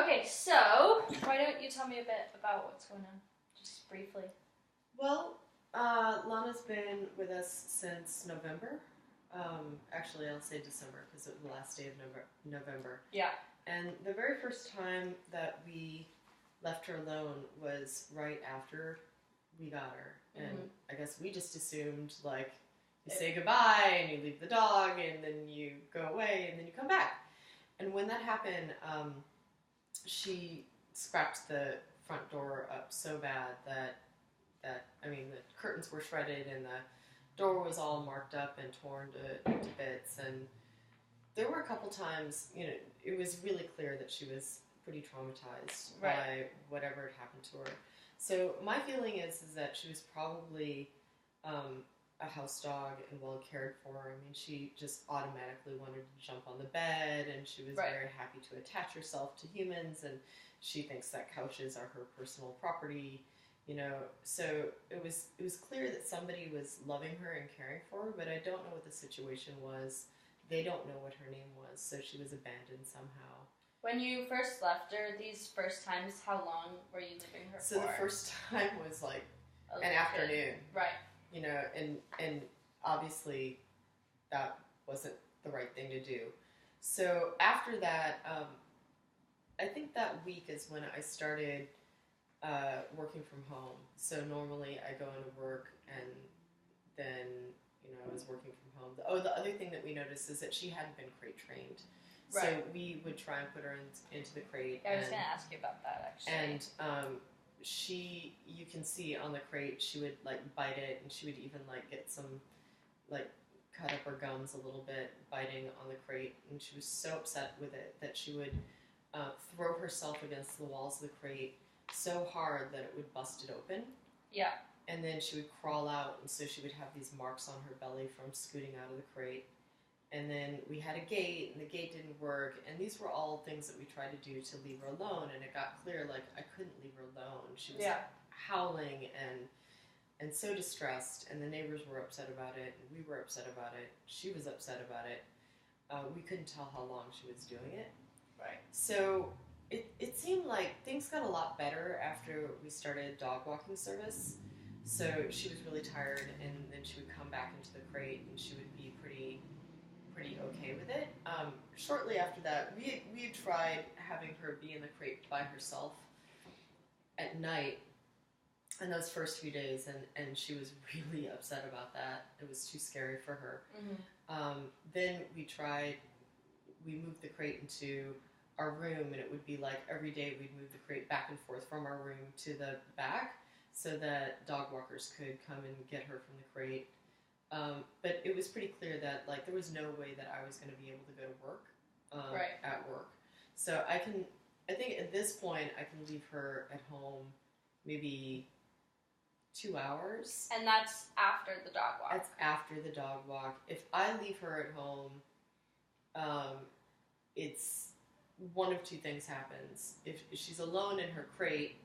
Okay, so why don't you tell me a bit about what's going on, just briefly? Well, Lana's been with us since November. Actually, I'll say December because it was the last day of November. Yeah. And the very first time that we left her alone was right after we got her. And I guess we just assumed, like, you say goodbye and you leave the dog and then you go away and then you come back. And when that happened, she scrapped the front door up so bad that the curtains were shredded and the door was all marked up and torn to bits. And there were a couple times, it was really clear that she was pretty traumatized by whatever had happened to her. So my feeling is that she was probably a house dog and well cared for. I mean, she just automatically wanted to jump on the bed, and she was very happy to attach herself to humans, and she thinks that couches are her personal property. So it was clear that somebody was loving her and caring for her, but I don't know what the situation was. They don't know what her name was, so she was abandoned somehow. When you first left her, these first times, how long were you leaving her for? So the first time was like an afternoon. Right. And obviously that wasn't the right thing to do. So after that, I think that week is when I started working from home. So normally I go into work and then, I was working from home. The other thing that we noticed is that she hadn't been crate trained. Right. So we would try and put her into the crate. I was going to ask you about that, actually. And you can see on the crate, she would like bite it, and she would even like get some, like, cut up her gums a little bit biting on the crate. And she was so upset with it that she would throw herself against the walls of the crate so hard that it would bust it open. Yeah. And then she would crawl out, and so she would have these marks on her belly from scooting out of the crate. And then we had a gate, and the gate didn't work. And these were all things that we tried to do to leave her alone. And it got clear, like, I couldn't leave her alone. She was howling and so distressed. And the neighbors were upset about it, and we were upset about it. She was upset about it. We couldn't tell how long she was doing it. Right. So it seemed like things got a lot better after we started dog walking service. So she was really tired, and then she would come back into the crate, and she would be pretty okay with it. Shortly after that, we had tried having her be in the crate by herself at night in those first few days, and she was really upset about that. It was too scary for her. Mm-hmm. Then we moved the crate into our room, and it would be like every day we'd move the crate back and forth from our room to the back so that dog walkers could come and get her from the crate. But it was pretty clear that, like, there was no way that I was going to be able to go to work at work. So I think at this point I can leave her at home maybe 2 hours. And that's after the dog walk. That's after the dog walk. If I leave her at home, it's one of two things happens. If she's alone in her crate,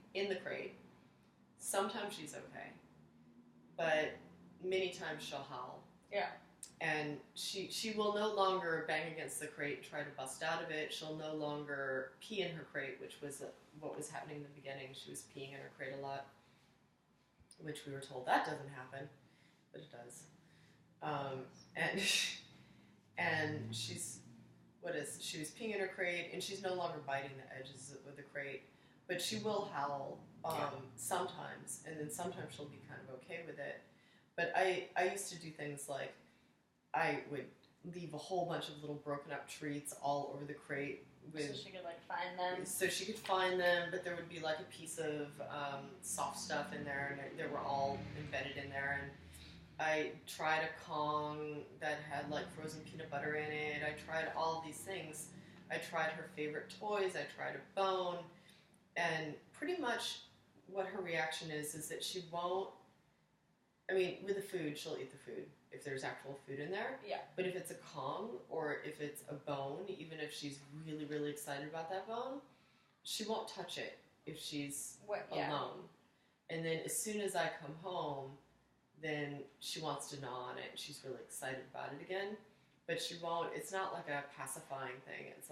sometimes she's okay. But many times she'll howl. Yeah. And she will no longer bang against the crate and try to bust out of it. She'll no longer pee in her crate, which was what was happening in the beginning. She was peeing in her crate a lot, which we were told that doesn't happen, but it does. And she was peeing in her crate, and she's no longer biting the edges of the crate, but she will howl sometimes, and then sometimes she'll be kind of okay with it. But I used to do things like I would leave a whole bunch of little broken up treats all over the crate. So she could, like, find them? So she could find them, but there would be, like, a piece of soft stuff in there, and they were all embedded in there. And I tried a Kong that had, like, frozen peanut butter in it. I tried all of these things. I tried her favorite toys. I tried a bone. And pretty much what her reaction is that she won't, I mean, with the food, she'll eat the food if there's actual food in there. Yeah. But if it's a Kong or if it's a bone, even if she's really, really excited about that bone, she won't touch it if she's alone. And then as soon as I come home, then she wants to gnaw on it, and she's really excited about it again. but she won't. It's not like a pacifying thing. It's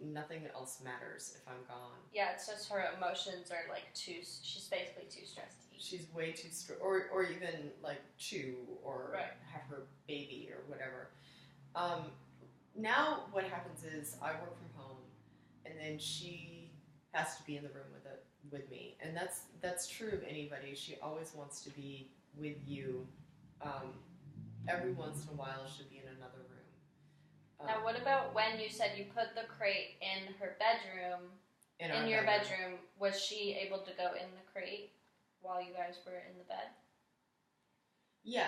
nothing else matters if I'm gone. Yeah, it's just her emotions are like she's basically too stressed to eat. She's way too or even like chew or Right. have her baby or whatever. Now what happens is I work from home, and then she has to be in the room with me, and that's true of anybody. She always wants to be with you. Every once in a while, she'll be in another room. Now, what about when you said you put the crate in her bedroom? In your bedroom, was she able to go in the crate while you guys were in the bed? Yeah.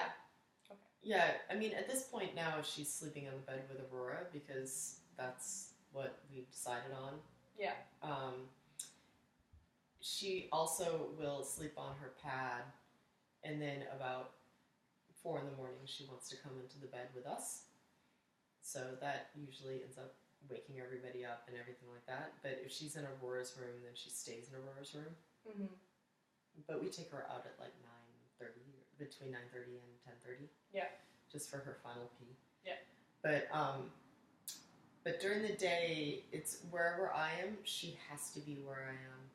Okay. Yeah, I mean, at this point now, she's sleeping on the bed with Aurora because that's what we decided on. Yeah. She also will sleep on her pad, and then about 4 in the morning, she wants to come into the bed with us. So that usually ends up waking everybody up and everything like that. But if she's in Aurora's room, then she stays in Aurora's room. Mm-hmm. But we take her out at like 9:30, between 9:30 and 10:30. Yeah. Just for her final pee. Yeah. But during the day, it's wherever I am, she has to be where I am.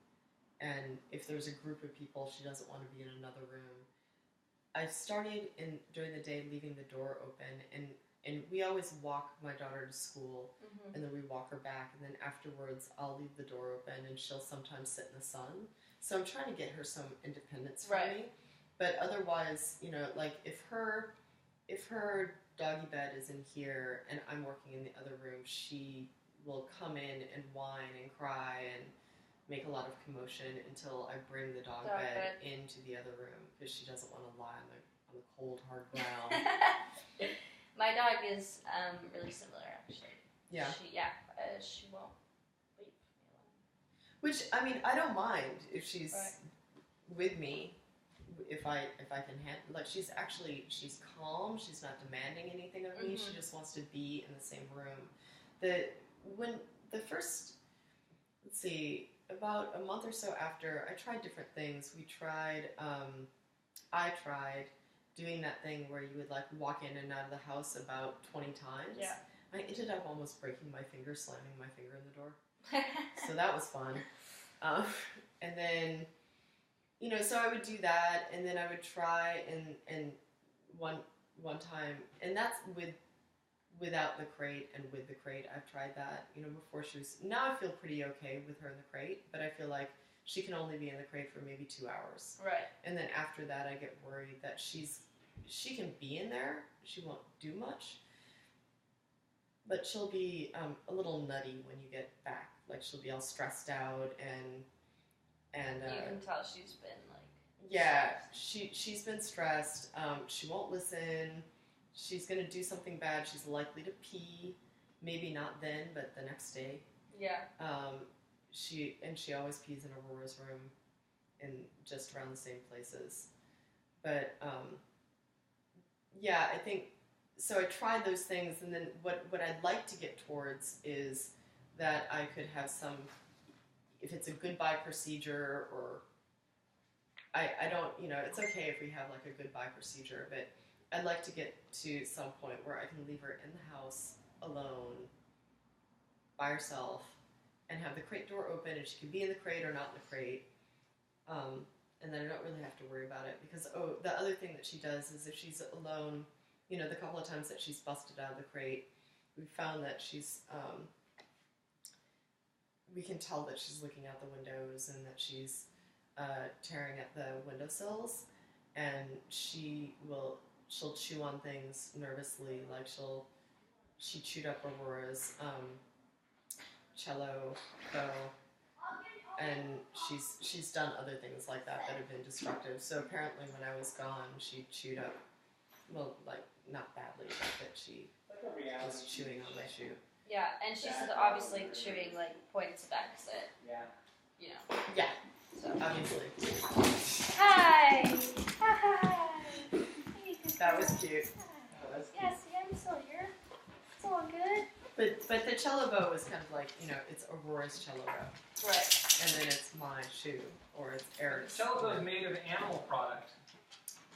And if there's a group of people, she doesn't want to be in another room. I started during the day leaving the door open, and we always walk my daughter to school, Mm-hmm. and then we walk her back, and then afterwards I'll leave the door open, and she'll sometimes sit in the sun. So I'm trying to get her some independence from Right. me. But otherwise, you know, like if her doggy bed is in here and I'm working in the other room, she will come in and whine and cry and make a lot of commotion until I bring the dog bed into the other room because she doesn't want to lie on the cold hard ground. My dog is really similar, actually. Yeah. She won't leave me alone. Which, I mean, I don't mind if she's Right. with me, if I can handle. Like she's calm. She's not demanding anything of me. Mhm. She just wants to be in the same room. Let's see, about a month or so after, I tried different things. I tried doing that thing where you would like walk in and out of the house about 20 times. Yeah. I ended up almost breaking my finger, slamming my finger in the door. So that was fun. And then, you know, so I would do that, and then I would try and one time, and that's without the crate and with the crate. I've tried that, you know, before she was. Now I feel pretty okay with her in the crate, but I feel like she can only be in the crate for maybe 2 hours. Right. And then after that, I get worried that she can be in there. She won't do much. But she'll be a little nutty when you get back. Like she'll be all stressed out and you can tell she's been like. yeah, stressed. she's been stressed. She won't listen. She's gonna do something bad. She's likely to pee. Maybe not then, but the next day. Yeah. She always pees in Aurora's room, in just around the same places. But yeah, I think. So I tried those things, and then what I'd like to get towards is that I could have some, if it's a goodbye procedure, or I don't, you know, it's okay if we have like a goodbye procedure, but I'd like to get to some point where I can leave her in the house alone, by herself, and have the crate door open, and she can be in the crate or not in the crate, and then I don't really have to worry about it, because, the other thing that she does is if she's alone, you know, the couple of times that she's busted out of the crate, we found that she's, we can tell that she's looking out the windows and that she's tearing at the windowsills, and she'll chew on things nervously, like she chewed up Aurora's cello bow, and she's done other things like that have been destructive. So apparently when I was gone, she chewed up, well, like, not badly, but that she was chewing on my shoe. Yeah, and she's obviously chewing like points of exit. Yeah. You know. Yeah, So. obviously. Hi. Hi. Hey, good That girl. was cute. Yes, I'm still here. It's all good. But the cello bow was kind of like, you know, it's Aurora's cello bow. Right. And then it's my shoe, or it's Eric's. Cello is made of animal product.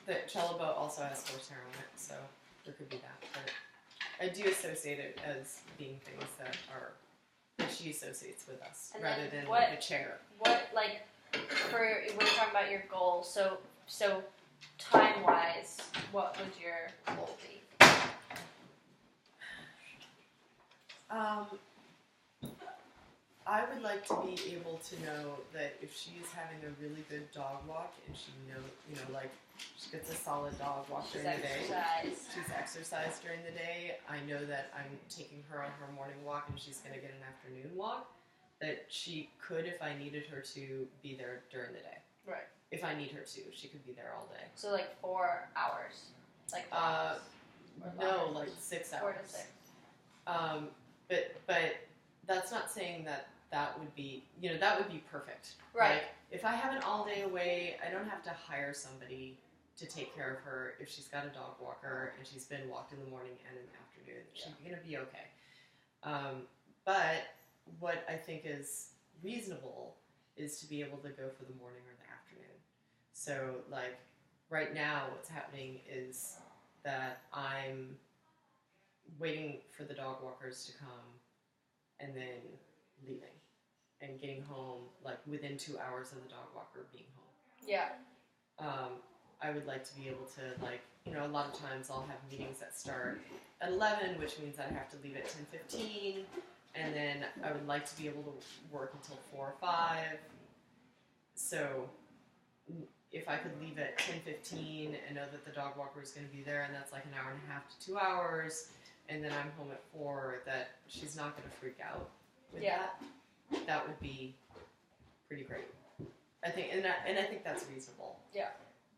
The cello bow also has horsehair on it, so there could be that. But I do associate it as being things that she associates with us, And rather then than what- like a chair. What, like, we're talking about your goal, so time-wise, what would your goal be? I would like to be able to know that if she's having a really good dog walk and she like she gets a solid dog walk She's during the day. exercised. She's exercised during the day. I know that I'm taking her on her morning walk and she's going to get an afternoon walk. That she could, if I needed her to, be there during the day. Right. If I need her to, she could be there all day. So like 4 hours, like blocks, or No, longer? like 6 hours. 4 to 6. But that's not saying that would be, that would be perfect. Right. Like, if I have an all day away, I don't have to hire somebody to take care of her if she's got a dog walker and she's been walked in the morning and in the afternoon. She's going to be okay. But what I think is reasonable is to be able to go for the morning or the afternoon. So, like, right now what's happening is that I'm waiting for the dog walkers to come and then leaving and getting home, like, within 2 hours of the dog walker being home. Yeah. I would like to be able to, like, a lot of times I'll have meetings that start at 11, which means I have to leave at 10:15, and then I would like to be able to work until 4 or 5. So if I could leave at 10:15 and know that the dog walker is going to be there, and that's like an hour and a half to 2 hours, and then I'm home at 4, that she's not going to freak out with that would be pretty great. I think, and I think that's reasonable. Yeah.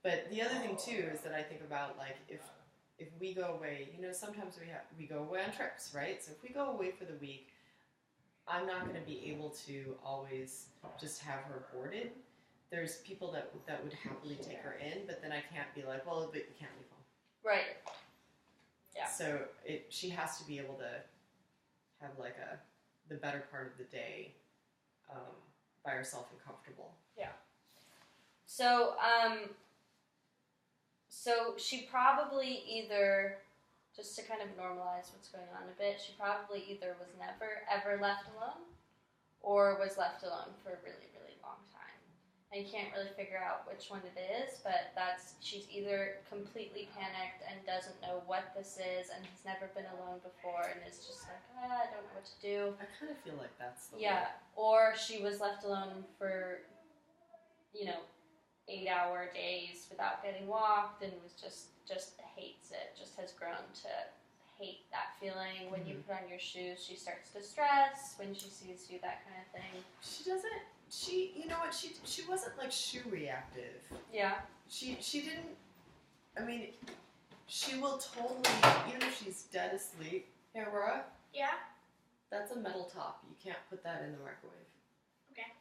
But the other thing too is that I think about, like, if we go away, sometimes we go away on trips, right? So if we go away for the week, I'm not going to be able to always just have her boarded. There's people that would happily take her in, but then I can't be like, well, but you can't leave home. Right. Yeah. So she has to be able to have like the better part of the day by herself and comfortable. Yeah. So she probably either, just to kind of normalize what's going on a bit, she probably either was never ever left alone, or was left alone for a really, really long time. And you can't really figure out which one it is, but she's either completely panicked and doesn't know what this is and has never been alone before and is just like, I don't know what to do. I kind of feel like that's the Yeah, or she was left alone for, 8-hour days without getting walked and was just hates it, just has grown to hate that feeling. When you put on your shoes, she starts to stress when she sees you, that kind of thing. You know what, she wasn't like shoe reactive. Yeah. She didn't, I mean, she will totally, even if she's dead asleep. Hey, Aurora? Yeah? That's a metal top. You can't put that in the microwave. Okay.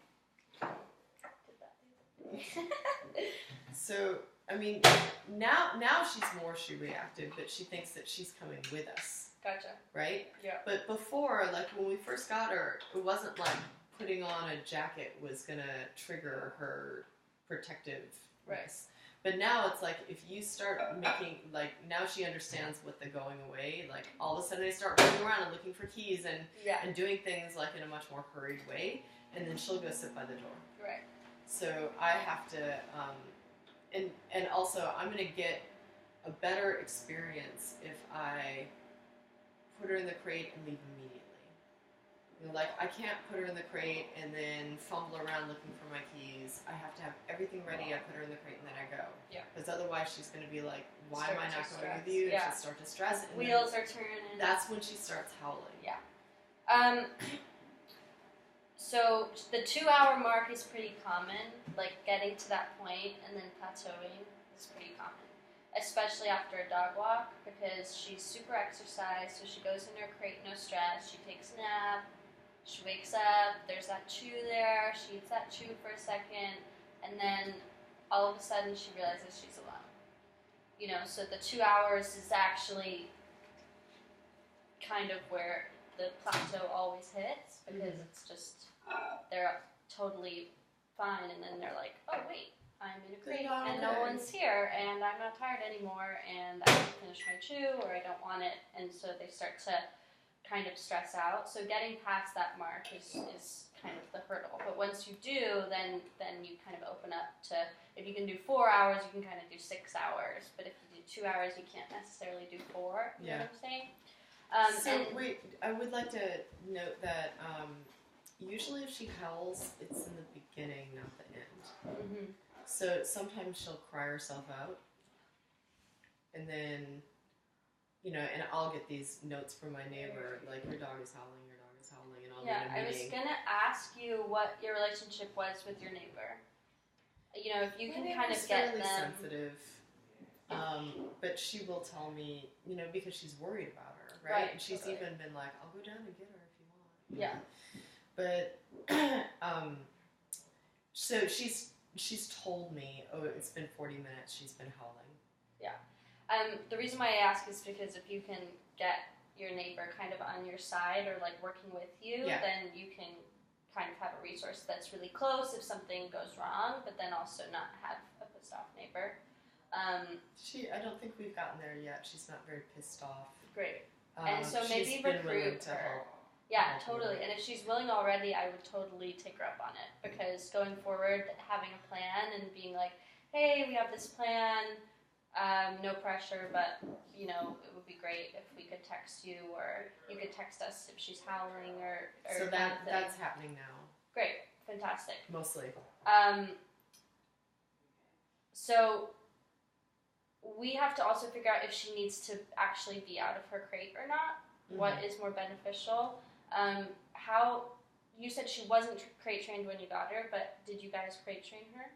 So, I mean, now she's more shoe reactive, but she thinks that she's coming with us. Gotcha. Right? Yeah. But before, like, when we first got her, it wasn't like putting on a jacket was going to trigger her protectiveness. Right. But now it's like, if you start making, like, now she understands what the going away, like, all of a sudden they start running around and looking for keys and doing things, like, in a much more hurried way, and then she'll go sit by the door. Right. So I have to, and also I'm going to get a better experience if I put her in the crate and leave immediately. Like, I can't put her in the crate and then fumble around looking for my keys. I have to have everything ready. I put her in the crate and then I go. Yeah. Because otherwise she's going to be like, why am I not going stress. with you? Yeah. And she'll start to stress. And Wheels are turning. That's when she starts howling. Yeah. So the 2-hour mark is pretty common, like getting to that point and then plateauing is pretty common, especially after a dog walk, because she's super exercised, so she goes in her crate, no stress, she takes a nap, she wakes up, there's that chew there, she eats that chew for a second, and then all of a sudden she realizes she's alone. So the 2 hours is actually kind of where the plateau always hits, because it's just, they're totally fine, and then they're like, oh wait, I'm in a They're crate not and no okay. one's here and I'm not tired anymore and I have to finish my chew or I don't want it, and so they start to kind of stress out. So getting past that mark is kind of the hurdle. But once you do, then you kind of open up to, if you can do 4 hours, you can kind of do 6 hours. But if you do 2 hours, you can't necessarily do 4. You know what I'm saying? Wait, I would like to note that usually if she howls, it's in the beginning, not the end. Mm-hmm. So sometimes she'll cry herself out, and then, and I'll get these notes from my neighbor, like, your dog is howling, and I'll Yeah, need a I was meeting. gonna ask you what your relationship was with your neighbor. If you can kind of get fairly them. sensitive, but she will tell me, because she's worried about her, right? Right, And she's totally. even been like, "I'll go down and get her if you want." Yeah. But so she's told me, oh, it's been 40 minutes. She's been howling. The reason why I ask is because if you can get your neighbor kind of on your side or like working with you, Yeah. then you can kind of have a resource that's really close if something goes wrong, but then also not have a pissed off neighbor. I don't think we've gotten there yet. She's not very pissed off. Great. And so maybe she's been willing recruit to her. help. Yeah, help totally. her. And if she's willing already, I would totally take her up on it, because going forward, having a plan and being like, hey, we have this plan, no pressure, but it would be great if we could text you or you could text us if she's howling or So kind of thing. that's happening now, Great, fantastic. mostly. So we have to also figure out if she needs to actually be out of her crate or not. Mm-hmm. What is more beneficial? How you said she wasn't crate trained when you got her, but did you guys crate train her?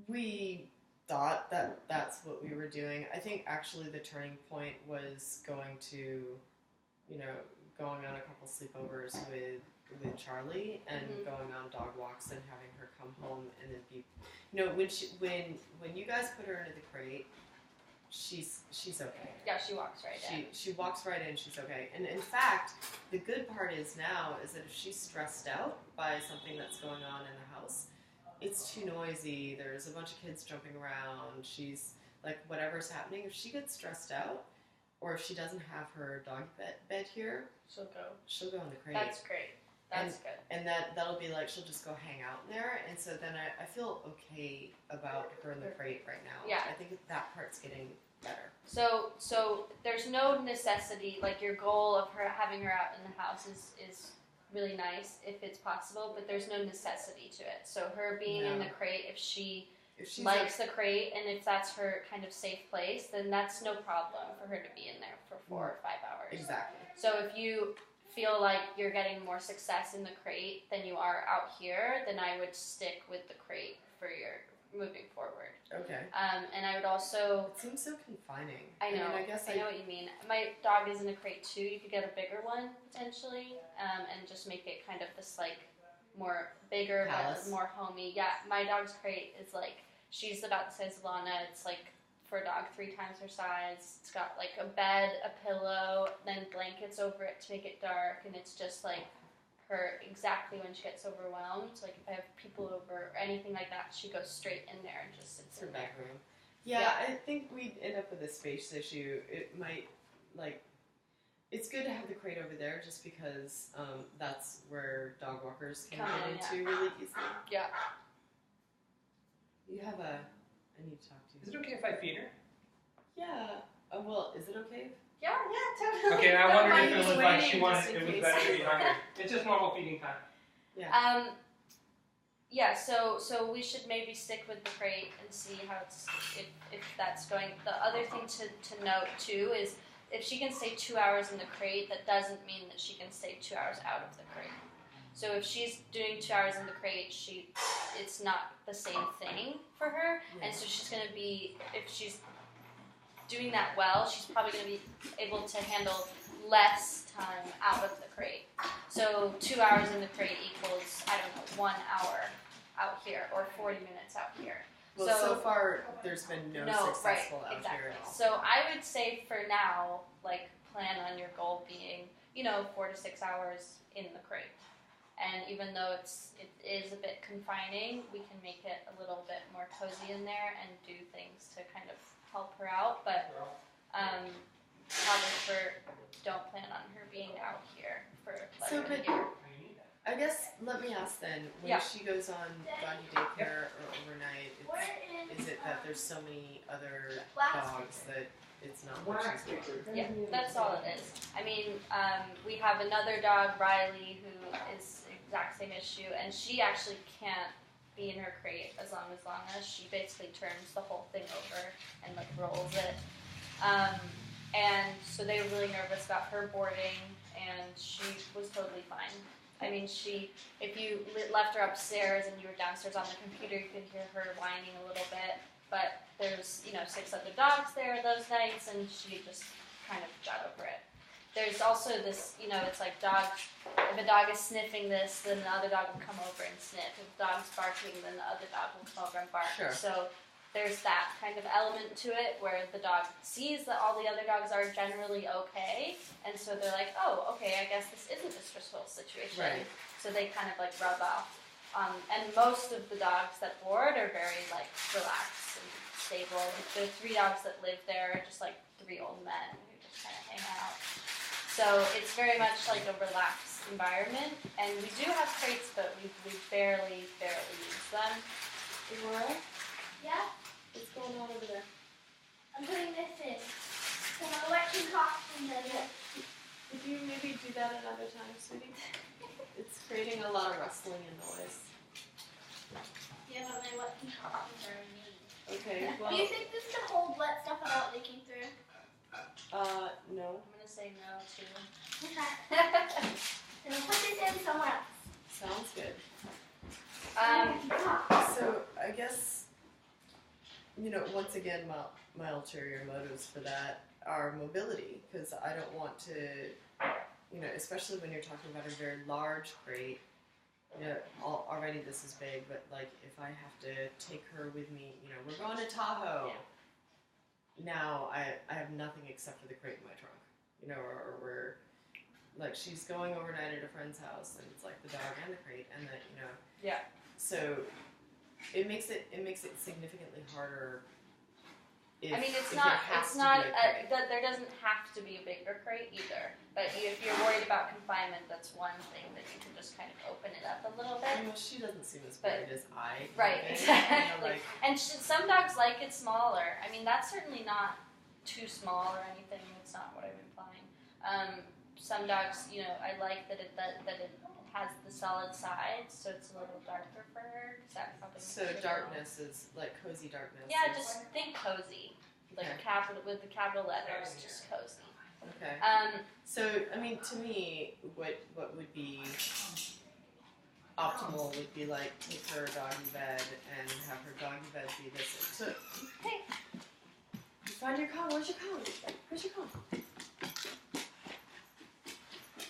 We thought that that's what we were doing. I think actually the turning point was going on a couple sleepovers with Charlie and Mhm. going on dog walks and having her come home and then be, when you guys put her into the crate, she's okay. Yeah, she walks right in. She walks right in. She's okay. And in fact, the good part is now is that if she's stressed out by something that's going on in the house, it's too noisy. There's a bunch of kids jumping around. She's like, whatever's happening. If she gets stressed out, or if she doesn't have her dog bed here, She'll go. she'll go in the crate. That's great. That's good. And that'll be like, she'll just go hang out in there. And so then I feel okay about her in the crate right now. Yeah. I think that part's getting better. So there's no necessity, like your goal of her having her out in the house is really nice if it's possible, but there's no necessity to it. So her being in No. the crate, if she's like, the crate and if that's her kind of safe place, then that's no problem for her to be in there for 4 or 5 hours. exactly. So if you feel like you're getting more success in the crate than you are out here, then I would stick with the crate for your moving forward. Okay. And I would also, It seems so confining. I know, mean, I guess I know what you mean. My dog is in a crate too. You could get a bigger one potentially, and just make it kind of this like more bigger, Palace. but more homey. Yeah, my dog's crate is like, she's about the size of Lana. It's like for a dog 3 times her size. It's got like a bed, a pillow, then blankets over it to make it dark, and it's just like her exactly when she gets overwhelmed. Like if I have people over or anything like that, she goes straight in there and just sits It's her in there. bedroom. Yeah, Yeah. I think we'd end up with a space issue. It might, it's good to have the crate over there just because that's where dog walkers can Come in, get into really easily. Yeah. You have I need to talk to Is you. it okay if I feed her? Yeah. Well, is it okay? Yeah, totally. Okay, I Don't wondered mind if it me was like waiting she just wanted, in it was case. better to be hungry. It's just normal feeding time. Yeah, so we should maybe stick with the crate and see how it's if that's going. The other thing to note too is if she can stay 2 hours in the crate, that doesn't mean that she can stay 2 hours out of the crate. So if she's doing 2 hours in the crate, it's not the same thing for her, and so she's gonna be, if she's doing that well, she's probably gonna be able to handle less time out of the crate. So 2 hours in the crate equals, I don't know, 1 hour out here or 40 minutes out here. Well, so far there's been no successful out exactly. here at all. So I would say for now, like plan on your goal being, 4 to 6 hours in the crate. And even though it is a bit confining, we can make it a little bit more cozy in there and do things to kind of help her out. But probably don't plan on her being out here for like a year. I guess let me ask then, when she goes on doggy daycare or overnight, is it that there's so many other dogs that it's not what she's doing? Yeah, that's all it is. I mean, we have another dog, Riley, who is the exact same issue, and she actually can't be in her crate as long as she basically turns the whole thing over and like rolls it. And so they were really nervous about her boarding, and she was totally fine. I mean, if you left her upstairs and you were downstairs on the computer, you could hear her whining a little bit. But there's, 6 other dogs there those nights, and she just kind of got over it. There's also this, it's like dogs. If a dog is sniffing this, then the other dog will come over and sniff. If the dog's barking, then the other dog will come over and bark. Sure. So there's that kind of element to it where the dog sees that all the other dogs are generally okay, and so they're like, oh, okay, I guess this isn't a stressful situation. Right. So they kind of like rub off. And most of the dogs that board are very like relaxed and stable. The 3 dogs that live there are just like 3 old men who just kind of hang out. So it's very much like a relaxed environment. And we do have crates, but we barely use them. Laura, Yeah? what's going on over there? I'm putting this in. So my electric costume does it. Could you maybe do that another time, sweetie? It's creating a lot of rustling and noise. Yeah, but my electric costumes are neat. Okay, well, Do you think this could hold wet stuff without leaking through? no. I'm gonna say no too. Okay. Then I'll put this in somewhere else. Sounds good. um, So I guess, once again, my ulterior motives for that are mobility, because I don't want to, especially when you're talking about a very large crate. Already this is big, but like if I have to take her with me, we're going to Tahoe. Now I have nothing except for the crate in my trunk, or we're like she's going overnight at a friend's house, and it's like the dog and the crate, and then Yeah. So it makes it significantly harder. If, I mean, if there has to be a crate. there doesn't have to be a bigger crate either. But if you're worried about confinement, that's one thing that you can just kind of open it up a little bit. Well, she doesn't seem as But- worried as I. Right, am. exactly. And some dogs like it smaller. I mean, that's certainly not too small or anything. It's not what I'm implying. Some dogs, I like that it has the solid sides, so it's a little darker for her. 'Cause that probably makes So her darkness is like cozy darkness. Yeah, is- just think cozy, like Okay. capital with the capital letters, just cozy. okay. So I mean, to me, what would be optimal would be like take her doggy bed and have her doggy bed be this. So Hey. you find your cone. Where's your cone? Where's your cone?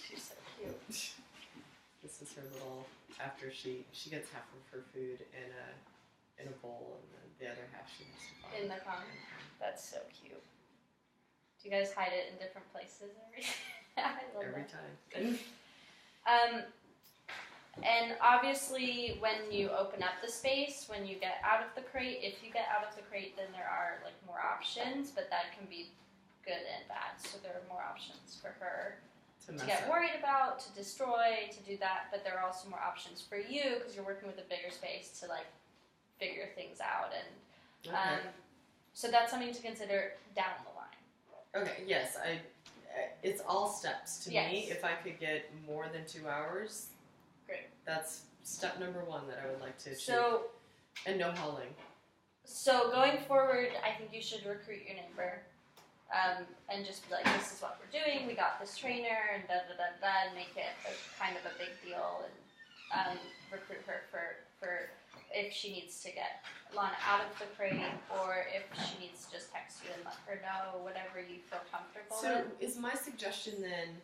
She's so cute. This is her little. After she gets half of her food in a bowl, and then the other half she has to find In the cone. That's so cute. Do you guys hide it in different places I love every that. time. And obviously, when you open up the space, when you get out of the crate, if you get out of the crate, then there are like more options, but that can be good and bad. So there are more options for her To to mess get up. worried about, to destroy, to do that. But there are also more options for you because you're working with a bigger space to like figure things out. And Okay. so that's something to consider down the line. Okay, yes, it's all steps to me. Yes. If I could get more than 2 hours, Great. that's step number 1 that I would like to achieve. So And no howling. going forward, I think you should recruit your neighbor. And just be like, this is what we're doing. We got this trainer, and da da da da, and make it kind of a big deal, and recruit her for if she needs to get Lana out of the crate, or if she needs to just text you and let her know whatever you feel comfortable So with. is my suggestion then,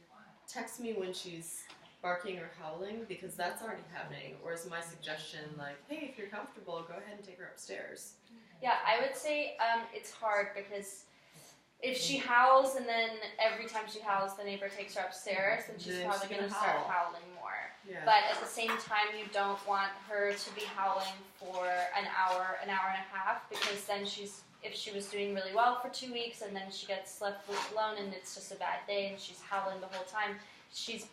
text me when she's barking or howling, because that's already happening, or is my suggestion like, hey, if you're comfortable, go ahead and take her upstairs? Yeah, I would say it's hard because if she howls and then every time she howls the neighbor takes her upstairs, then she's Then probably she's going to gonna start howl. howling more. Yeah. But at the same time, you don't want her to be howling for an hour and a half, because then if she was doing really well for 2 weeks and then she gets left alone and it's just a bad day and she's howling the whole time, something's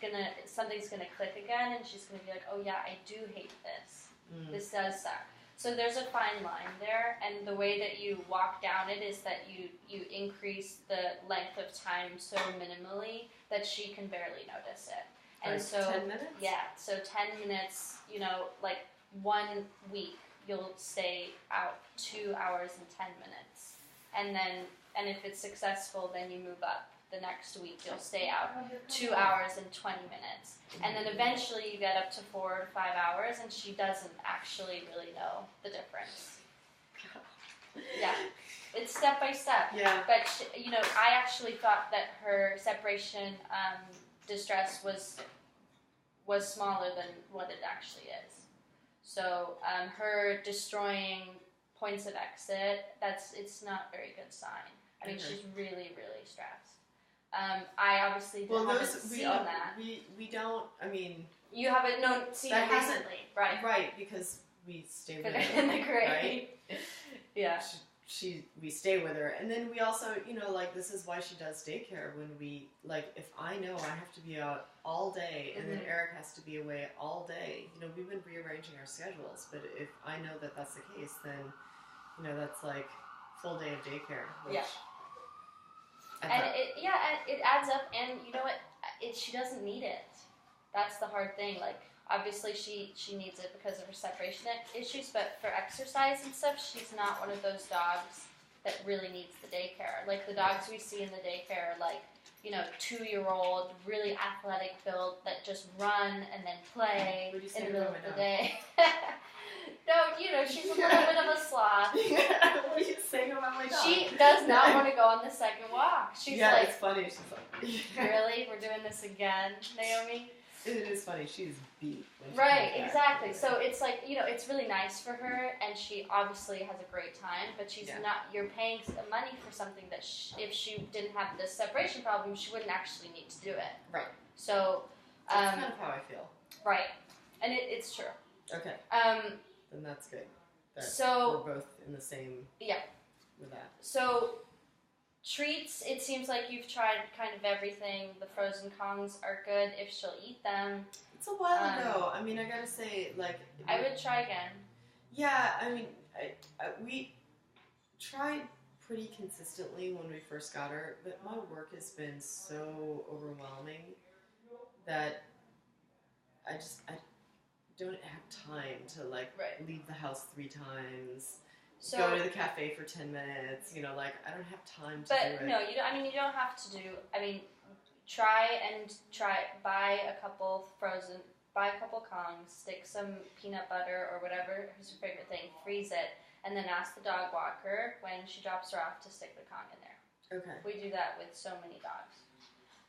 gonna click again and she's gonna be like, oh yeah, I do hate this. This does suck. So there's a fine line there, and the way that you walk down it is that you increase the length of time so minimally that she can barely notice it. And like so 10 minutes? Yeah, so 10 minutes, like 1 week you'll stay out 2 hours and 10 minutes. And if it's successful, then you move up. The next week you'll stay out 2 hours and 20 minutes. And then eventually you get up to 4 to 5 hours, and she doesn't actually really know the difference. Yeah, it's step by step. Yeah. But I actually thought that her separation distress was smaller than what it actually is. So her destroying points of exit, it's not a very good sign. I mean, she's really, really stressed. I obviously haven't seen that. We don't, I mean... You haven't seen it recently, right? Right, because we stay with her. In the grave. Right? Yeah. We stay with her. And then we also, this is why she does daycare when we, if I know I have to be out all day and then Eric has to be away all day, we've been rearranging our schedules, but if I know that that's the case, then, that's like full day of daycare. Which, and it adds up, and you know what? She doesn't need it. That's the hard thing. Obviously she needs it because of her separation issues, but for exercise and stuff, she's not one of those dogs that really needs the daycare. Like the dogs we see in the daycare are 2-year-old, really athletic build that just run and then play in the middle of the day. No, she's a little bit of a sloth. What are you saying about my dog? She does not want to go on the second walk. She's it's funny. She's really? We're doing this again, Naomi? It is funny. She's beat. Right, exactly. So it's it's really nice for her, and she obviously has a great time, but she's not, you're paying money for something that if she didn't have this separation problem, she wouldn't actually need to do it. Right. So, that's kind of how I feel. Right. And it's true. Okay. Then that's good. So we're both in the same. Yeah. With that. So treats, it seems like you've tried kind of everything. The frozen Kongs are good if she'll eat them. It's a while ago. I mean, I gotta say, I would try again. Yeah, I mean, we tried pretty consistently when we first got her, but my work has been so overwhelming that I don't have time to leave the house 3 times. So, go to the cafe for 10 minutes, I don't have time to do it. But no, you don't have to do, buy a couple Kongs, stick some peanut butter or whatever is your favorite thing, freeze it, and then ask the dog walker when she drops her off to stick the Kong in there. Okay. We do that with so many dogs.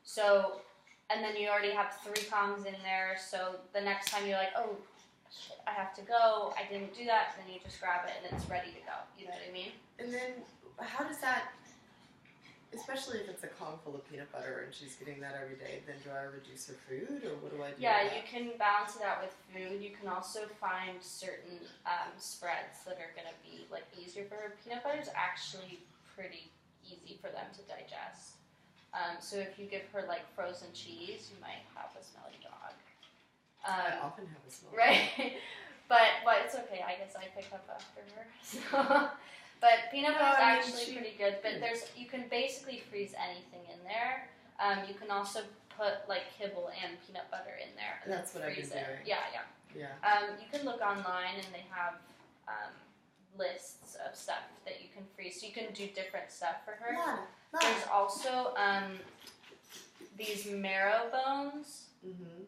So, and then you already have 3 Kongs in there, so the next time you're like, oh, shit, I have to go, I didn't do that, then you just grab it and it's ready to go. You know what I mean? And then, how does that, especially if it's a Kong full of peanut butter and she's getting that every day, then do I reduce her food or what do I do? Yeah, you can balance it out with food. You can also find certain spreads that are going to be easier for her. Peanut butter is actually pretty easy for them to digest. So if you give her frozen cheese, you might have a smelly dog. I often have a smelly dog. Right? But it's okay. I guess I pick up after her. So. But peanut butter is actually pretty good. But you can basically freeze anything in there. You can also put kibble and peanut butter in there. And that's what I've been doing. Yeah. Yeah. You can look online and they have lists of stuff that you can freeze. So you can do different stuff for her. Yeah. There's also these marrow bones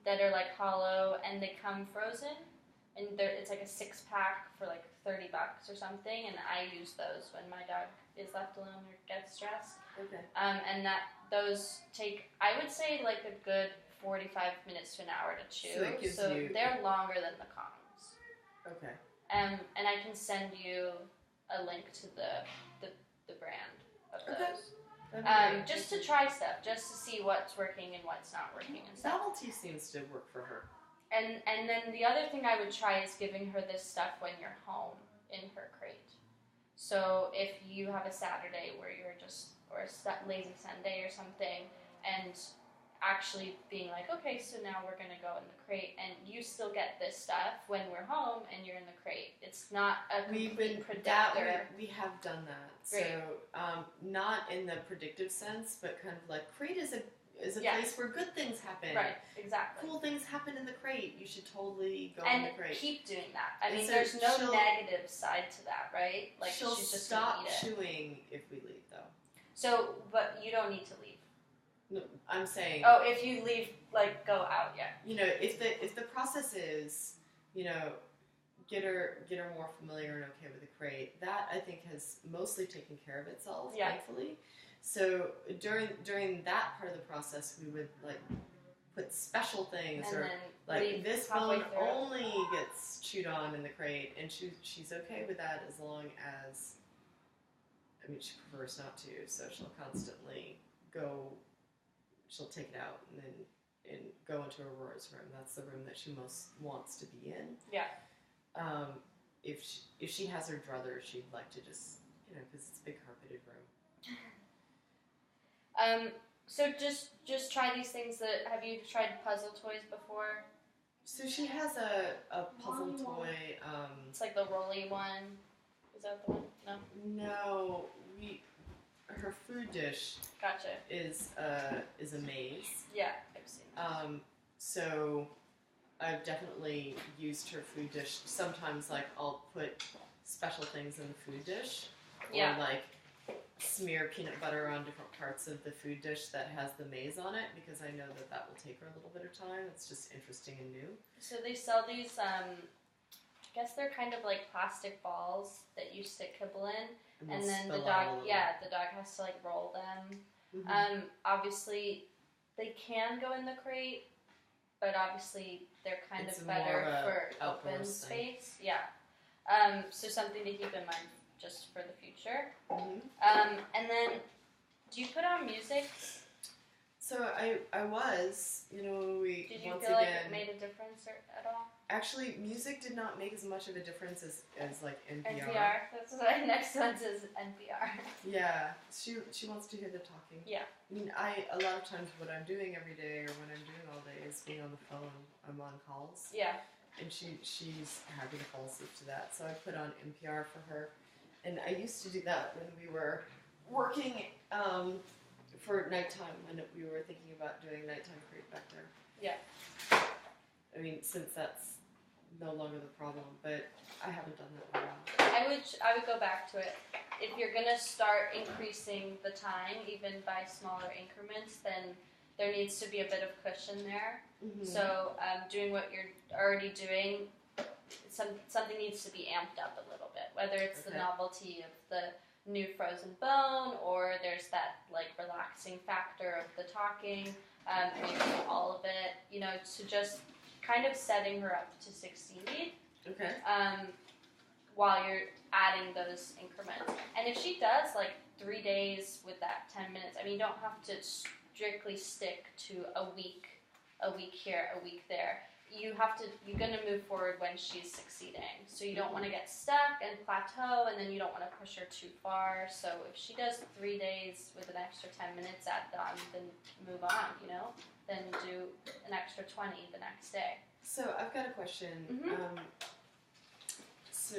that are hollow and they come frozen. And it's a 6-pack for $30 or something, and I use those when my dog is left alone or gets stressed. Okay. And those take, I would say, a good 45 minutes to an hour to chew. So they're longer than the Kongs. Okay. And I can send you a link to the brand of those. Just to try stuff, just to see what's working and what's not working and stuff. Novelty seems to work for her. And then the other thing I would try is giving her this stuff when you're home in her crate. So if you have a Saturday where you're just, or a lazy Sunday or something, and actually being like, okay, so now we're going to go in the crate, and you still get this stuff when we're home and you're in the crate. It's not a complete predictor. We have done that. Great. So not in the predictive sense, but kind of like crate is a place where good things happen. Right, exactly. Cool things happen in the crate. You should totally go and in the crate. keep doing that. I mean, so there's no negative side to that, right? Like she'll she's just stop gonna eat it. chewing if we leave, though. So, but you don't need to leave. No, I'm saying. Oh, if you leave, like go out, yeah. You know, if the process is, you know, get her more familiar and okay with the crate, that I think has mostly taken care of itself, thankfully. So during that part of the process, we would like put special things, and or then like this halfway bone through. only gets chewed on in the crate, and she's okay with that as long as, I mean, she prefers not to, so she'll constantly she'll take it out and go into Aurora's room. That's the room that she most wants to be in. Yeah. If she has her druthers, she'd like to just, you know, because it's a big carpeted room. So just try these things. Have you tried puzzle toys before? So she has a puzzle toy. It's like the rolly one. Is that the one? No. No, her food dish. Gotcha. Is a maze. Yeah, I've seen that. So I've definitely used her food dish. Sometimes, like, I'll put special things in the food dish. Yeah. Or, like, smear peanut butter on different parts of the food dish that has the maze on it, because I know that will take her a little bit of time. It's just interesting and new. So they sell these, I guess they're kind of like plastic balls that you stick kibble in, and then the dog has to like roll them. Mm-hmm. Obviously, they can go in the crate, but obviously they're kind It's of more better of a for open outdoors space. Yeah. So something to keep in mind just for the future. Mm-hmm. And then, do you put on music? So I was, you know, Did you once feel like again, it made a difference at all? Actually, music did not make as much of a difference as like NPR. NPR. That's what my next one says. NPR. Yeah, she wants to hear the talking. Yeah. I mean, a lot of times what I'm doing every day or when I'm doing all day is being on the phone. I'm on calls. Yeah. And she's happy to fall asleep to that. So I put on NPR for her. And I used to do that when we were working for nighttime, when we were thinking about doing nighttime crate back there. Yeah. I mean, since that's no longer the problem, but I haven't done that in a while. I would go back to it. If you're gonna start increasing the time, even by smaller increments, then there needs to be a bit of cushion there. Mm-hmm. So doing what you're already doing, something needs to be amped up a little bit. Whether it's the novelty of the new frozen bone, or there's that like relaxing factor of the talking, maybe all of it. You know, to just kind of setting her up to succeed. Okay. While you're adding those increments. And if she does like 3 days with that 10 minutes, I mean, you don't have to strictly stick to a week here, a week there. You're gonna move forward when she's succeeding. So you don't want to get stuck and plateau, and then you don't want to push her too far. So if she does 3 days with an extra 10 minutes at them, then move on, you know? Then do an extra 20 the next day. So I've got a question. Mm-hmm. So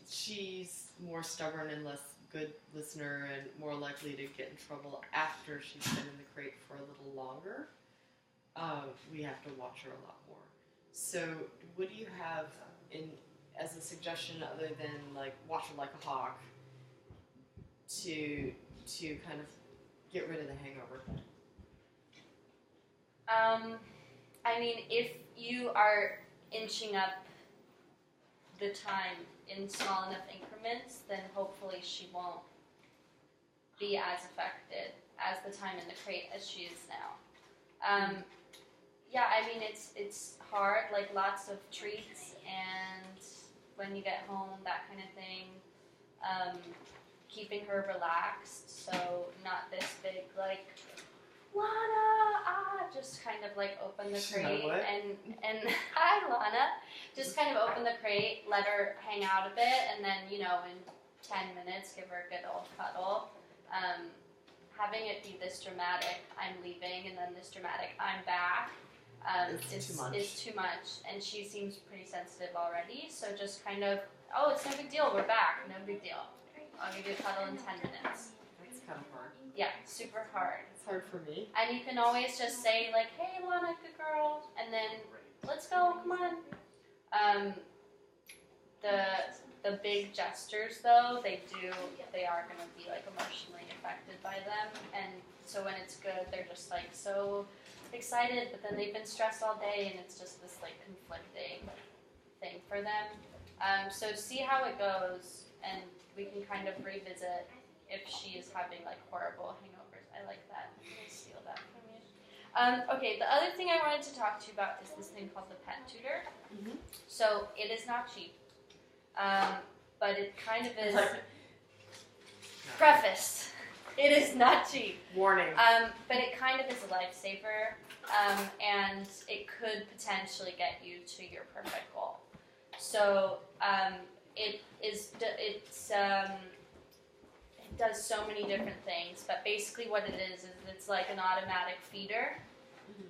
she's more stubborn and less good listener and more likely to get in trouble after she's been in the crate for a little longer. We have to watch her a lot more. So what do you have as a suggestion other than like watch her like a hawk to kind of get rid of the hangover? I mean, if you are inching up the time in small enough increments, then hopefully she won't be as affected as the time in the crate as she is now. Yeah, I mean, it's hard, like lots of treats, and when you get home, that kind of thing. Keeping her relaxed, so not this big, like, Lana, just kind of like open the crate What? and hi Lana, just kind of open the crate, let her hang out a bit, and then in 10 minutes give her a good old cuddle. Having it be this dramatic, I'm leaving, and then this dramatic, I'm back. It's too much. Is too much, and she seems pretty sensitive already. So just kind of, oh, it's no big deal. We're back. No big deal. I'll give you a cuddle in 10 minutes. That's kind of hard. Yeah, super hard. It's hard for me. And you can always just say like, "Hey, Lana, good girl," and then let's go. Come on. The big gestures though, they are gonna be like emotionally affected by them, and so when it's good, they're just like so excited, but then they've been stressed all day, and it's just this like conflicting thing for them. So see how it goes, and we can kind of revisit if she is having like horrible hangovers. I like that. I'm gonna steal that from you. Okay, the other thing I wanted to talk to you about is this thing called the pet tutor. Mm-hmm. So it is not cheap, but it kind of is. Prefaced, it is not cheap. Warning. But it kind of is a lifesaver, and it could potentially get you to your perfect goal. So it does so many different things, but basically what it is it's like an automatic feeder,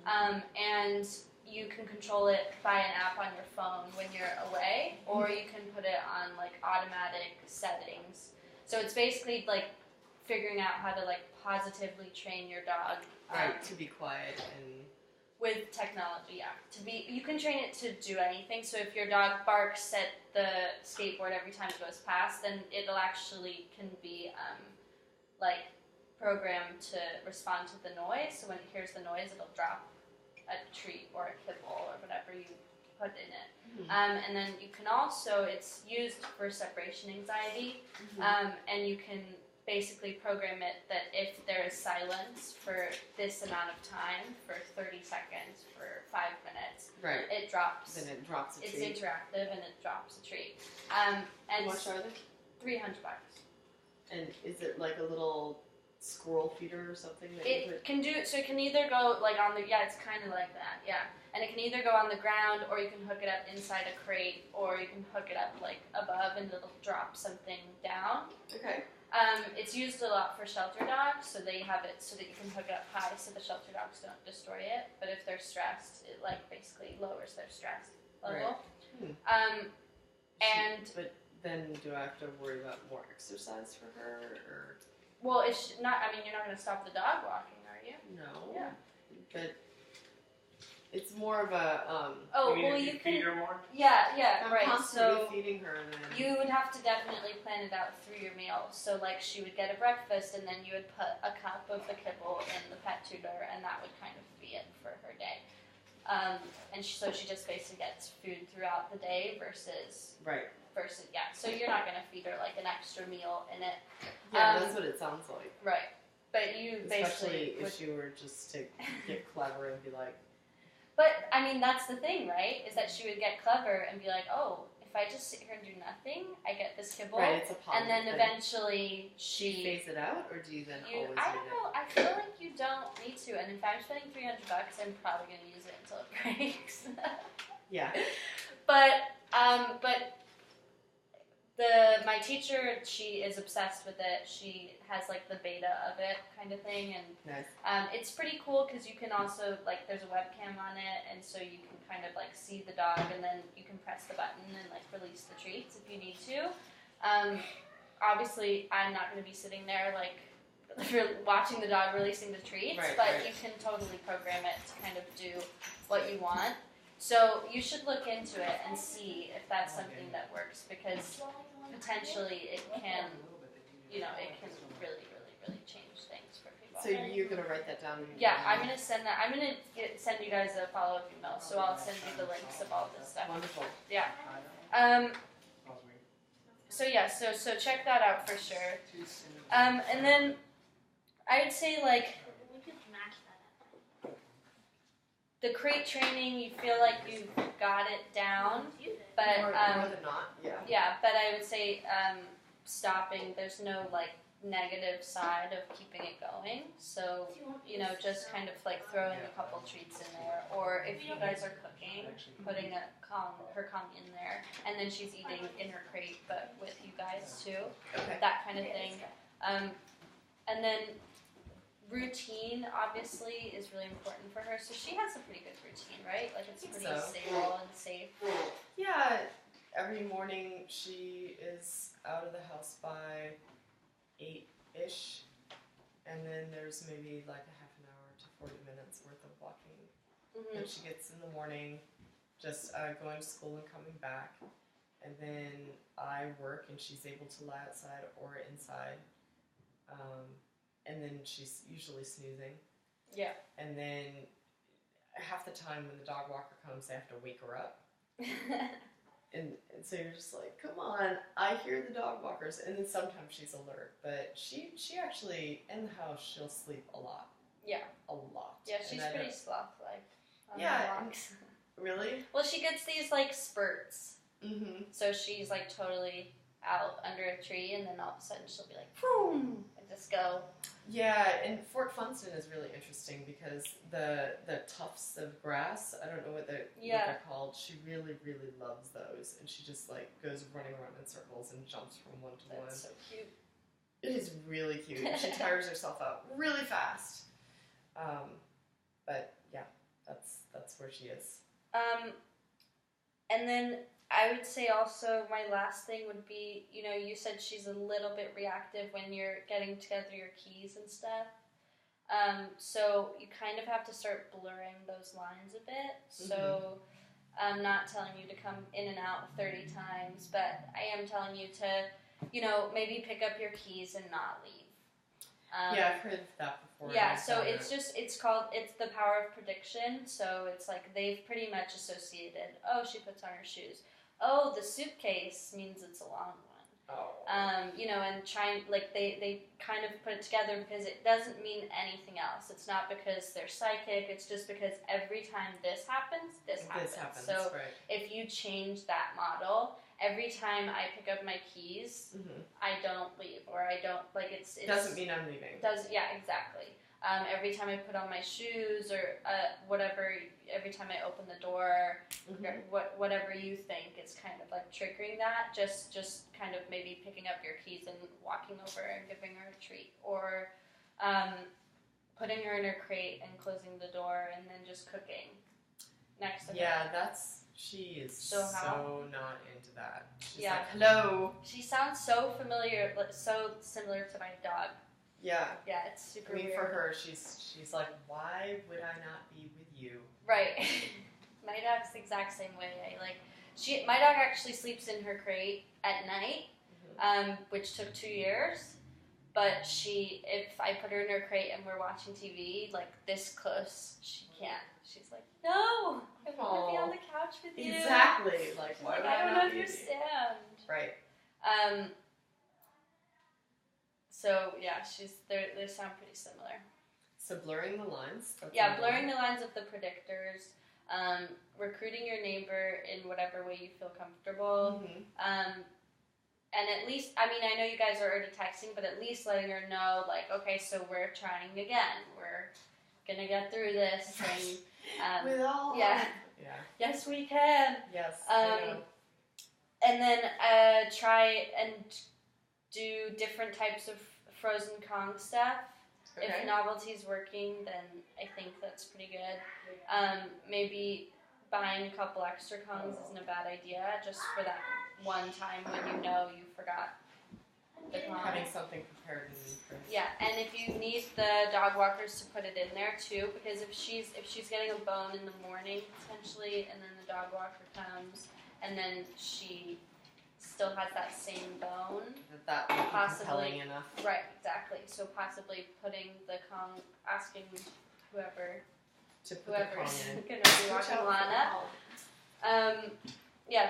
and you can control it by an app on your phone when you're away, or you can put it on like automatic settings. So it's basically like figuring out how to like positively train your dog. Right, to be quiet and With technology, yeah. You can train it to do anything. So if your dog barks at the skateboard every time it goes past, then it'll actually can be like programmed to respond to the noise. So when it hears the noise, it'll drop a treat or a kibble or whatever you put in it. And then you can also, it's used for separation anxiety, and you can basically program it that if there is silence for this amount of time, for 30 seconds, for 5 minutes, right, it drops. then it drops a It's treat. interactive and it drops a treat. And How much are they? $300. And is it like a little squirrel feeder or something that you It can do, so it can either go like on the, it's kind of like that, yeah. And it can either go on the ground, or you can hook it up inside a crate, or you can hook it up like above and it'll drop something down. Okay. It's used a lot for shelter dogs, so they have it so that you can hook it up high so the shelter dogs don't destroy it. But if they're stressed, it like basically lowers their stress level. Right. And but then do I have to worry about more exercise for her, or well, it's not. I mean, you're not going to stop the dog walking, are you? no? Yeah. But it's more of a Oh, you well, you feed can. her more? Yeah, I'm right. constantly So feeding her, and then you would have to definitely plan it out through your meals. So, like, she would get a breakfast, and then you would put a cup of the kibble in the pet tutor, and that would kind of be it for her day. So she just basically gets food throughout the day versus right. yeah. So you're not gonna feed her like an extra meal in it, Yeah, that's what it sounds like. right? But you Especially basically if she were just to get clever and be like, But I mean, that's the thing, right? Is that she would get clever and be like, "Oh, if I just sit here and do nothing, I get this kibble." right, it's a positive And then thing. eventually Do you phase it out, or do you then always I eat don't know. I feel like you don't need to. And if I'm spending $300, I'm probably gonna use it until it breaks. it? Yeah. But my teacher, she is obsessed with it. She has like the beta of it kind of thing, and Nice. it's pretty cool because you can also like there's a webcam on it, and so you can kind of like see the dog, and then you can press the button and like release the treats if you need to. Obviously, I'm not going to be sitting there like watching the dog releasing the treats, Right, but right. you can totally program it to kind of do what you want. So you should look into it and see if that's something that works, because potentially it can, it can really, really, really change things for people. So you're gonna write that down? Yeah, I'm gonna send that. I'm gonna send you guys a follow-up email, so I'll send you the links of all this stuff. Wonderful. Yeah. So check that out for sure. And then I'd say like We could match that up. the crate training, you feel like you've got it down, Use it. but more than not, yeah. yeah, but I would say stopping. There's no like negative side of keeping it going. So, you know, just kind of like throwing a couple treats in there, or if you guys are cooking, putting her Kong in there, and then she's eating in her crate, but with you guys too, Okay. that kind of thing. And then routine obviously is really important for her. So she has a pretty good routine, right? Like it's pretty stable and safe. Yeah, every morning she is out of the house by 8-ish, and then there's maybe like a half an hour to 40 minutes worth of walking that she gets in the morning, just going to school and coming back. And then I work and she's able to lie outside or inside. And then she's usually snoozing. Yeah. And then half the time when the dog walker comes, they have to wake her up. And so you're just like, come on, I hear the dog walkers. And then sometimes she's alert. But she actually, in the house, she'll sleep a lot. Yeah. A lot. Yeah, she's pretty sloth-like on Yeah, her walks. Really? Well, she gets these like spurts. Mm-hmm. So she's like totally out under a tree, and then all of a sudden she'll be like, boom, and just go. Yeah, and Fort Funston is really interesting because the tufts of grass, I don't know what they're called, she really, really loves those. And she just like goes running around in circles and jumps from one to one. That's so cute. It is really cute. She tires herself out really fast. But yeah, that's where she is. And then I would say also my last thing would be, you know, you said she's a little bit reactive when you're getting together your keys and stuff. So you kind of have to start blurring those lines a bit. So I'm not telling you to come in and out 30 times, but I am telling you to, you know, maybe pick up your keys and not leave. Yeah, I've heard that before. Yeah, so it's the power of prediction. So it's like they've pretty much associated, oh, she puts on her shoes. Oh, the suitcase means it's a long one. Oh. You know, and they kind of put it together because it doesn't mean anything else. It's not because they're psychic. It's just because every time this happens, this happens. So right. If you change that model, every time I pick up my keys, I don't leave, or I don't it doesn't mean I'm leaving. Yeah, exactly. Every time I put on my shoes or whatever, every time I open the door, whatever you think is kind of like triggering that, just kind of maybe picking up your keys and walking over and giving her a treat, or putting her in her crate and closing the door and then just cooking next to her. Yeah, she is so not into that. She's like, hello. She sounds so familiar, so similar to my dog. Yeah. Yeah, it's super weird. For her, she's like, why would I not be with you? Right. My dog's the exact same way. My dog actually sleeps in her crate at night, which took 2 years. But if I put her in her crate and we're watching TV, like this close, she can't. She's like, no, I want to be on the couch with you. Exactly. Like, why would I I don't not understand. Right. So yeah, they sound pretty similar. So blurring the lines. Blurring the lines of the predictors, recruiting your neighbor in whatever way you feel comfortable, and at least, I mean, I know you guys are already texting, but at least letting her know, like, okay, so we're trying again. We're gonna get through this, and with all yes, we can. Yes. I know. And then try and do different types of frozen Kong stuff. Okay. If novelty's working, then I think that's pretty good. Maybe buying a couple extra Kongs isn't a bad idea, just for that one time when you know you forgot the Kong. Having something prepared in the fridge. Yeah, and if you need the dog walkers to put it in there too, because if she's getting a bone in the morning potentially, and then the dog walker comes, and then she still has that same bone. That would be compelling enough. Right, exactly. So possibly putting the Kong, asking whoever's going to be watching Lana.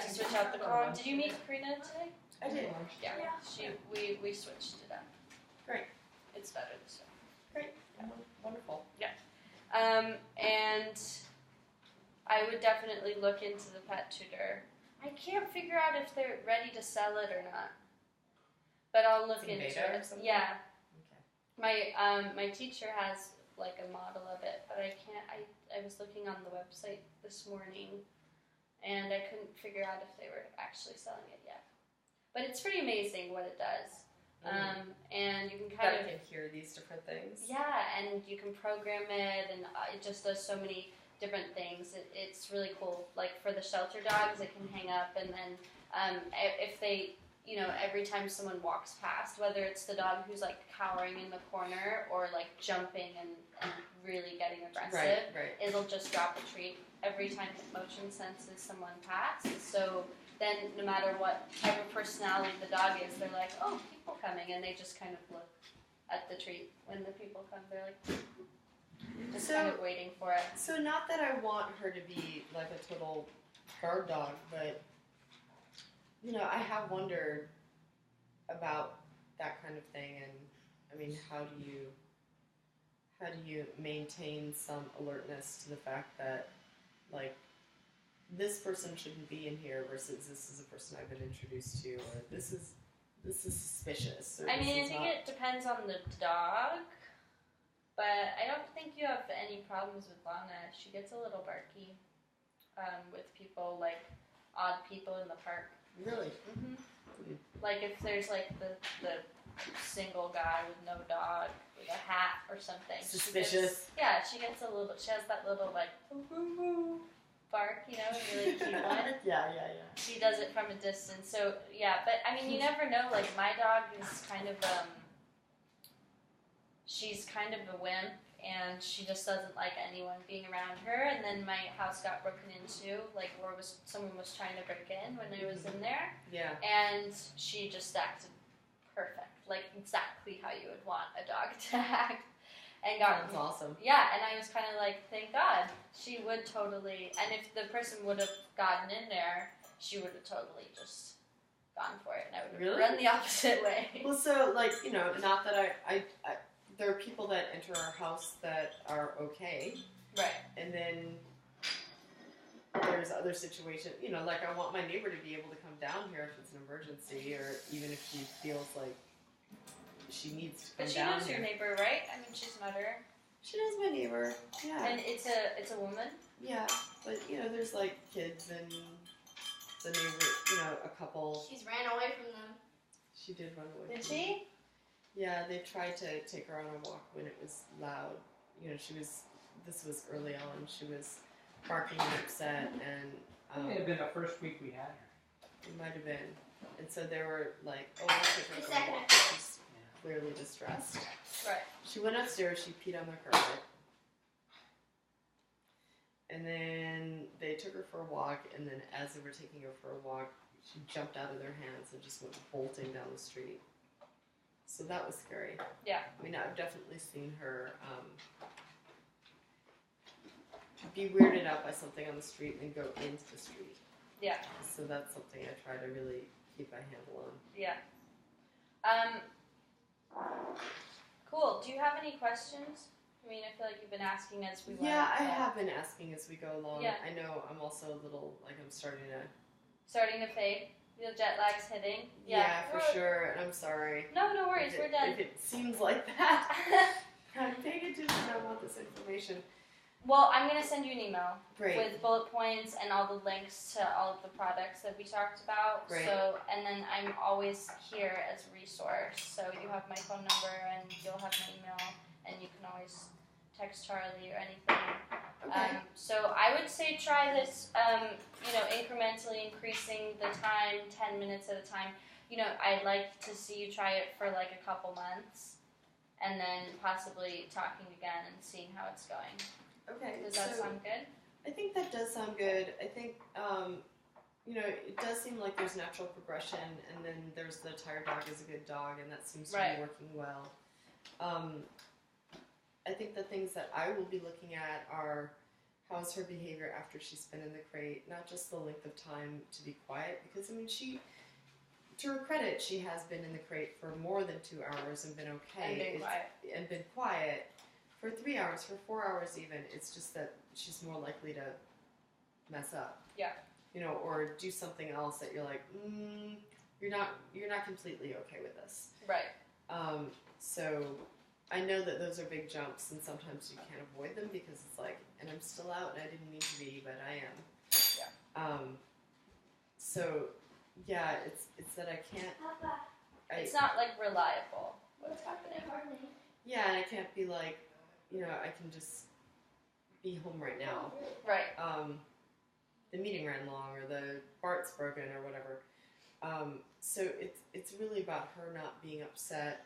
To switch out the Kong. Did you meet Karina today? I did. Yeah. We switched it up. Great. It's better this way. Great. Yeah. Wonderful. Yeah. And I would definitely look into the pet tutor. I can't figure out if they're ready to sell it or not. but I'll look It's in into beta or it. something? Yeah, Okay. my teacher has like a model of it, but I can't. I was looking on the website this morning, and I couldn't figure out if they were actually selling it yet. But it's pretty amazing what it does. And you can kind of can hear these different things. yeah, and you can program it, and it just does so many different things. It's really cool. Like for the shelter dogs, it can hang up, and then if they, every time someone walks past, whether it's the dog who's like cowering in the corner or like jumping and really getting aggressive, Right. it'll just drop a treat every time it motion senses someone pass. So then no matter what type of personality the dog is, they're like, oh, people coming, and they just kind of look at the treat when the people come. They're like just kind of waiting for it. So not that I want her to be like a total guard dog, but I have wondered about that kind of thing, and I mean, how do you maintain some alertness to the fact that like this person shouldn't be in here versus this is a person I've been introduced to, or this is suspicious. Or I mean, I this is think not... it depends on the dog, but I don't think you have any problems with Lana. She gets a little barky with people, like odd people in the park. Really? Mm-hmm. Like if there's like the single guy with no dog with a hat or something. Suspicious. She gets a little bit. She has that little like bark, really cute one. Yeah. She does it from a distance. So yeah, but I mean, you never know. Like my dog is kind of she's kind of a wimp, and she just doesn't like anyone being around her. And then my house got broken into, someone was trying to break in when I was in there. Yeah. And she just acted perfect, like exactly how you would want a dog to act. And Sounds awesome. Yeah, and I was kind of like, thank God, she would totally. And if the person would have gotten in there, she would have totally just gone for it, and I would have run the opposite way. Well, so not that I there are people that enter our house that are okay, Right. and then there's other situations, like I want my neighbor to be able to come down here if it's an emergency, or even if she feels like she needs to come down here. But she knows your neighbor, right? I mean, she's met her. She knows my neighbor, yeah. And it's a woman? Yeah, but there's like kids and the neighbor, a couple. She's ran away from them. She did run away. Did from she? them. Yeah, they tried to take her on a walk when it was loud. This was early on. She was barking and upset, and It may have been the first week we had her. it might have been. And so they were like, "Oh, we'll take her The for a second walk." attack. She's clearly distressed. Right. She went upstairs. She peed on the carpet, and then they took her for a walk. And then, as they were taking her for a walk, she jumped out of their hands and just went bolting down the street. So that was scary. Yeah. I mean, I've definitely seen her be weirded out by something on the street and then go into the street. Yeah. So that's something I try to really keep a handle on. Yeah. Cool. Do you have any questions? I mean, I feel like you've been asking as we went. Yeah, I have been asking as we go along. Yeah. I know I'm also a little, I'm starting to... fade. The jet lag's hitting. Yeah, for sure. And I'm sorry. No worries. We're done. If it seems like that, I'm paying attention. I want this information. Well, I'm going to send you an email Great. with bullet points and all the links to all of the products that we talked about. Great. So, and then I'm always here as a resource. So you have my phone number and you'll have my email, and you can always text Charlie or anything. Okay. So I would say try this, incrementally increasing the time, 10 minutes at a time. I'd like to see you try it for like a couple months, and then possibly talking again and seeing how it's going. Okay. Does that sound good? I think that does sound good. I think, it does seem like there's natural progression, and then there's the tired dog is a good dog, and that seems to be working well. I think the things that I will be looking at are how's her behavior after she's been in the crate, not just the length of time to be quiet, because, to her credit, she has been in the crate for more than 2 hours and been okay. And been quiet. For 3 hours, for 4 hours even, it's just that she's more likely to mess up. Yeah. Or do something else that you're like, you're not completely okay with this. Right. So I know that those are big jumps, and sometimes you can't avoid them because it's like, and I'm still out, and I didn't mean to be, but I am. Yeah. So yeah, it's that I can't. Papa, It's not like reliable what's happening. Yeah, and I can't be like, I can just be home right now. Right. The meeting ran long, or the Bart's broken, or whatever. So it's really about her not being upset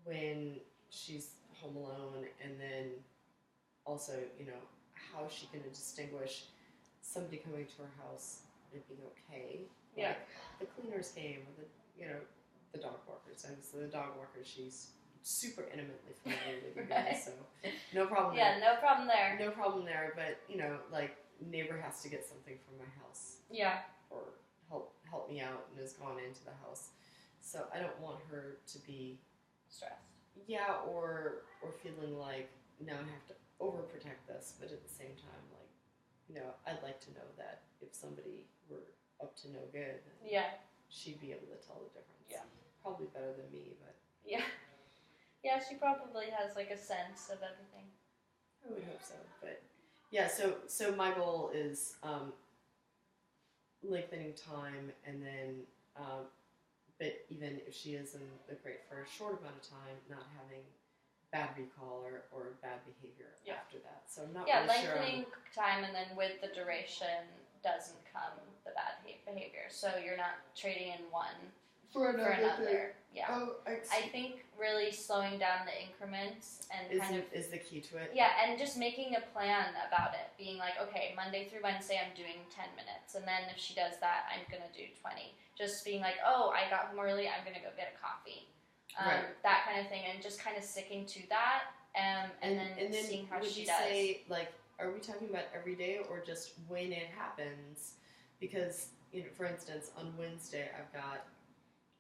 when she's home alone, and then also, how she can distinguish somebody coming to her house and being okay. Yeah. Like the cleaners came, or the dog walkers. And so the dog walker, she's super intimately familiar with you guys, so no problem. Yeah, no problem there. No problem there, but like neighbor has to get something from my house Yeah. or help me out and has gone into the house. So I don't want her to be Stressed. or feeling like now I have to overprotect this, but at the same time, like, I'd like to know that if somebody were up to no good, then Yeah. she'd be able to tell the difference. Yeah. Probably better than me, but Yeah. Yeah, she probably has like a sense of everything. I would hope so. But yeah, so my goal is lengthening time, and then but even if she is in the crate for a short amount of time, not having bad recall or bad behavior Yeah. after that. So I'm not Yeah, really sure. lengthening time, and then with the duration doesn't come the bad behavior. So you're not trading in one For for another. Yeah. Oh, I think really slowing down the increments and kind of is the key to it. yeah, and just making a plan about it. Being like, okay, Monday through Wednesday I'm doing 10 minutes, and then if she does that, I'm gonna do 20. Just being like, oh, I got home early, I'm gonna go get a coffee. Right. That kind of thing, and just kind of sticking to that, and then seeing how would she you does. say, like, are we talking about every day or just when it happens? Because, for instance, on Wednesday I've got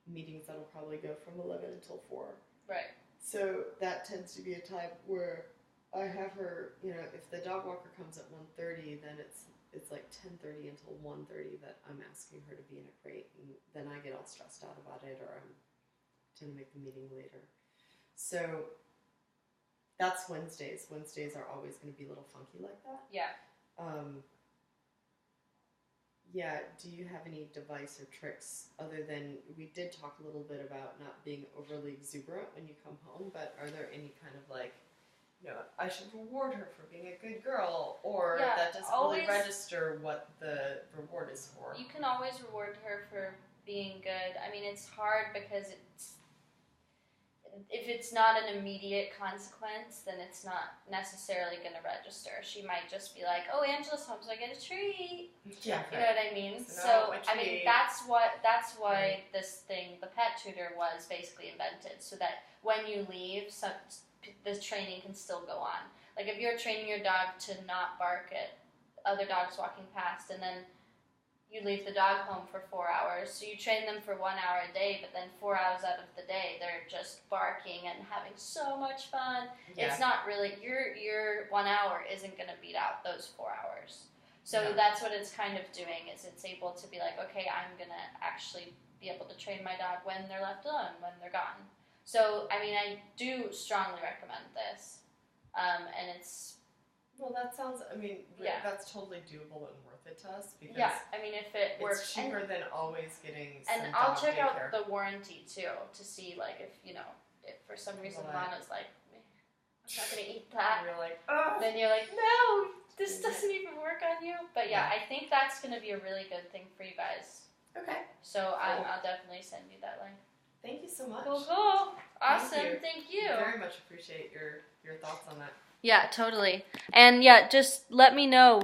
meetings that'll probably go from 11 until 4. Right. So that tends to be a time where I have her, if the dog walker comes at 1:30, then it's like 10:30 until 1:30 that I'm asking her to be in a crate, and then I get all stressed out about it, or I'm trying to make the meeting later. So that's Wednesdays. Wednesdays are always going to be a little funky like that. Yeah. Yeah, do you have any device or tricks other than, we did talk a little bit about not being overly exuberant when you come home, but are there any kind of like, I should reward her for being a good girl, or Yeah, that doesn't always, really register what the reward is for? You can always reward her for being good. I mean, it's hard because if it's not an immediate consequence, then it's not necessarily going to register. She might just be like, oh, Angela's home, so I get a treat. Yeah, You know what I mean? So, So I mean, that's why this thing, the pet tutor, was basically invented, so that when you leave, the training can still go on. Like if you're training your dog to not bark at other dogs walking past, and then you leave the dog home for 4 hours, so you train them for 1 hour a day, but then 4 hours out of the day they're just barking and having so much fun. Yeah. It's not really your 1 hour isn't going to beat out those 4 hours. So No. that's what it's kind of doing, is it's able to be like, okay, I'm going to actually be able to train my dog when they're left alone, when they're gone. So, I mean, I do strongly recommend this. And it's... Well, that sounds, Yeah. that's totally doable and worth it to us, because Yeah, I mean, if it works... it's cheaper than always getting some And I'll dog check daycare. out the warranty, too, to see, like, if for some reason Right. Lana's like, I'm not going to eat that. And you're like, oh! Then you're like, no, this doesn't even work on you. But yeah, Yeah. I think that's going to be a really good thing for you guys. Okay. So Cool. I'll definitely send you that link. Thank you so much. Cool. Awesome. you. Thank you. Very much appreciate your thoughts on that. Yeah, totally. And yeah, just let me know